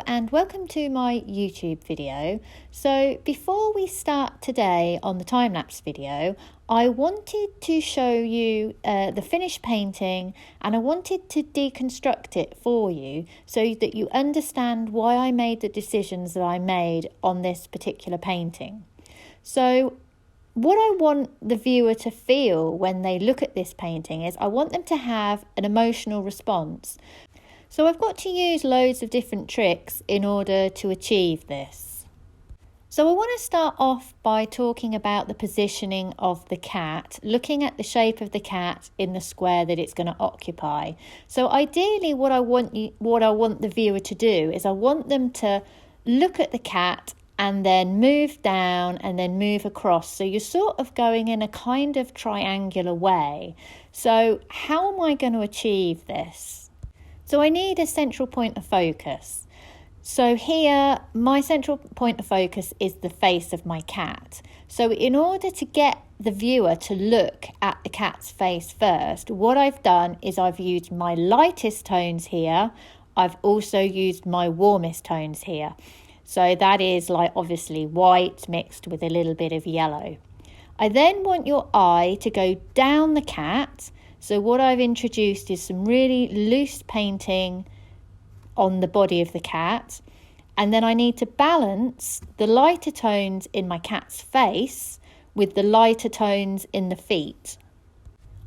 and welcome to my YouTube video. So before we start today on the time-lapse video, I wanted to show you the finished painting, and I wanted to deconstruct it for you so that you understand why I made the decisions that I made on this particular painting. So what I want the viewer to feel when they look at this painting is I want them to have an emotional response. So I've got to use loads of different tricks in order to achieve this. So I want to start off by talking about the positioning of the cat, looking at the shape of the cat in the square that it's going to occupy. So ideally what I want the viewer to do is I want them to look at the cat and then move down and then move across. So you're sort of going in a kind of triangular way. So how am I going to achieve this? So I need a central point of focus. So here, my central point of focus is the face of my cat. So in order to get the viewer to look at the cat's face first, what I've done is I've used my lightest tones here. I've also used my warmest tones here. So that is like obviously white mixed with a little bit of yellow. I then want your eye to go down the cat. So what I've introduced is some really loose painting on the body of the cat. And then I need to balance the lighter tones in my cat's face with the lighter tones in the feet.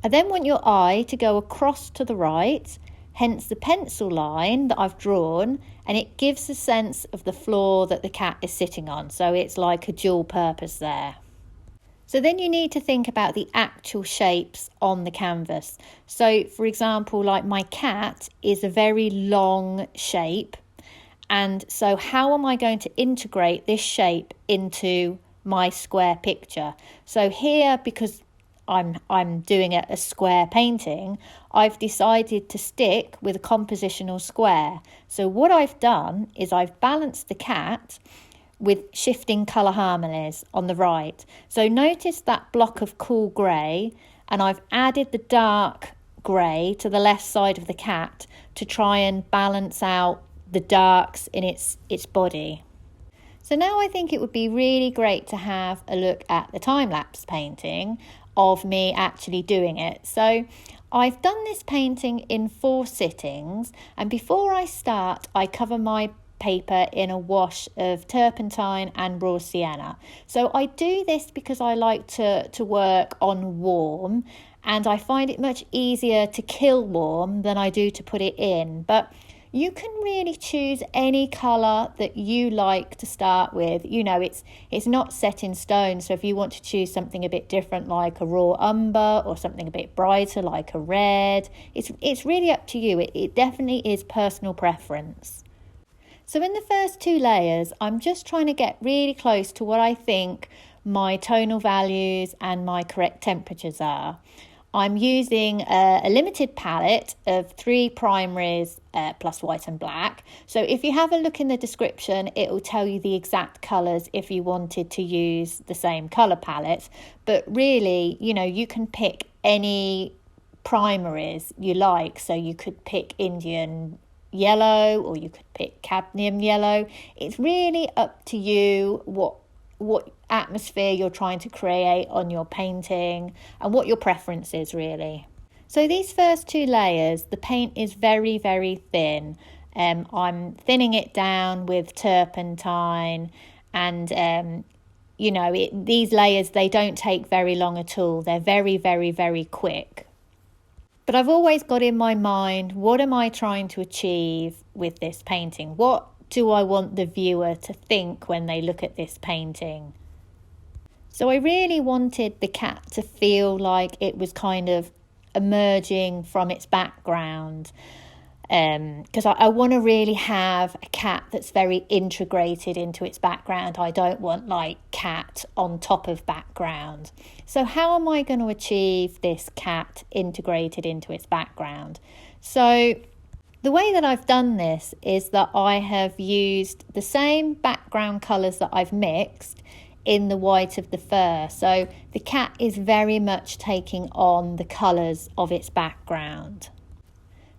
I then want your eye to go across to the right, hence the pencil line that I've drawn, and it gives a sense of the floor that the cat is sitting on. So it's like a dual purpose there. So then you need to think about the actual shapes on the canvas. So for example, like my cat is a very long shape. And so how am I going to integrate this shape into my square picture? So here, because I'm doing a square painting, I've decided to stick with a compositional square. So what I've done is I've balanced the cat with shifting colour harmonies on the right. So notice that block of cool grey, and I've added the dark grey to the left side of the cat to try and balance out the darks in its body. So now I think it would be really great to have a look at the time-lapse painting of me actually doing it. So I've done this painting in 4 sittings, and before I start I cover my paper in a wash of turpentine and raw sienna. So I do this because I like to work on warm, and I find it much easier to kill warm than I do to put it in. But you can really choose any colour that you like to start with. You know, it's not set in stone. So if you want to choose something a bit different like a raw umber, or something a bit brighter like a red, it's really up to you. It definitely is personal preference. So in the first 2 layers, I'm just trying to get really close to what I think my tonal values and my correct temperatures are. I'm using a limited palette of 3 primaries plus white and black. So if you have a look in the description, it will tell you the exact colours if you wanted to use the same colour palette. But really, you know, you can pick any primaries you like. So you could pick Indian yellow, or you could pick cadmium yellow. It's really up to you what atmosphere you're trying to create on your painting and what your preference is really. So these first 2 layers, the paint is very, very thin. I'm thinning it down with turpentine, and you know, these layers, they don't take very long at all. They're very, very, very quick. But I've always got in my mind, what am I trying to achieve with this painting? What do I want the viewer to think when they look at this painting? So I really wanted the cat to feel like it was kind of emerging from its background. Because I want to really have a cat that's very integrated into its background. I don't want like cat on top of background. So how am I going to achieve this cat integrated into its background? So the way that I've done this is that I have used the same background colours that I've mixed in the white of the fur. So the cat is very much taking on the colours of its background.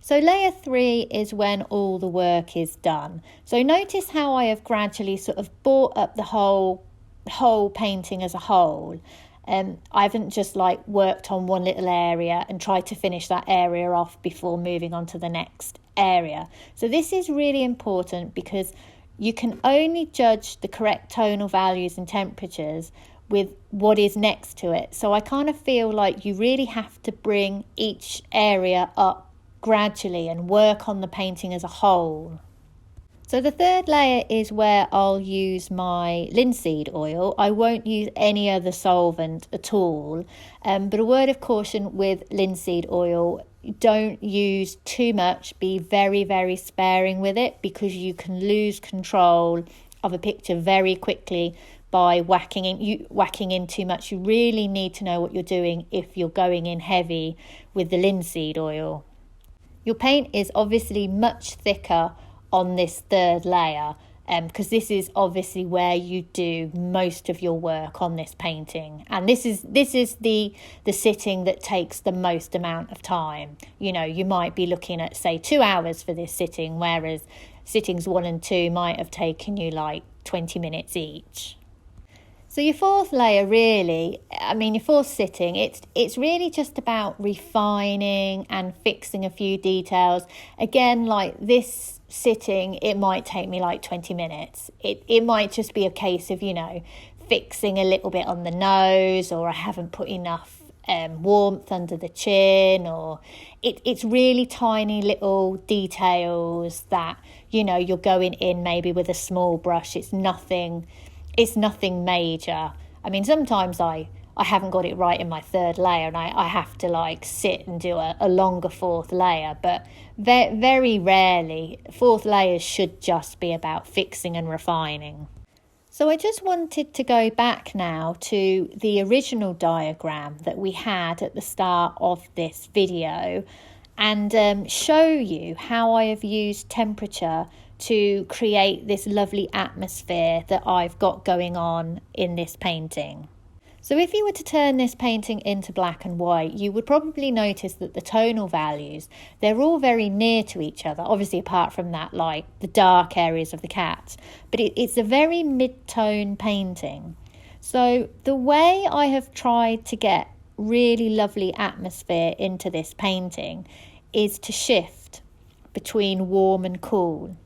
So layer 3 is when all the work is done. So notice how I have gradually sort of brought up the whole painting as a whole. I haven't just like worked on one little area and tried to finish that area off before moving on to the next area. So this is really important because you can only judge the correct tonal values and temperatures with what is next to it. So I kind of feel like you really have to bring each area up gradually and work on the painting as a whole. So the third layer is where I'll use my linseed oil. I won't use any other solvent at all, but a word of caution with linseed oil: don't use too much. Be very, very sparing with it, because you can lose control of a picture very quickly by whacking in too much. You really need to know what you're doing if you're going in heavy with the linseed oil. Your paint is obviously much thicker on this third layer, because this is obviously where you do most of your work on this painting, and this is the sitting that takes the most amount of time. You know, you might be looking at, say, 2 hours for this sitting, whereas sittings 1 and 2 might have taken you like 20 minutes each. So your fourth layer, your fourth sitting, it's really just about refining and fixing a few details. Again, like this sitting, it might take me like 20 minutes. It might just be a case of, fixing a little bit on the nose, or I haven't put enough warmth under the chin, or it's really tiny little details that, you're going in maybe with a small brush. It's nothing major. I mean, sometimes I haven't got it right in my third layer, and I have to like sit and do a longer fourth layer, but very rarely. Fourth layers should just be about fixing and refining. So I just wanted to go back now to the original diagram that we had at the start of this video and show you how I have used temperature to create this lovely atmosphere that I've got going on in this painting. So if you were to turn this painting into black and white, you would probably notice that the tonal values, they're all very near to each other, obviously apart from that, like the dark areas of the cat, but it's a very mid-tone painting. So the way I have tried to get really lovely atmosphere into this painting is to shift between warm and cool.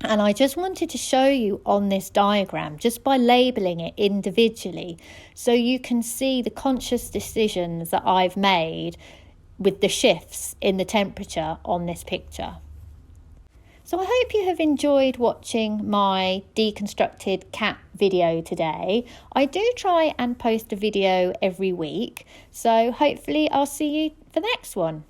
And I just wanted to show you on this diagram, just by labelling it individually, so you can see the conscious decisions that I've made with the shifts in the temperature on this picture. So I hope you have enjoyed watching my deconstructed cat video today. I do try and post a video every week, so hopefully I'll see you for the next one.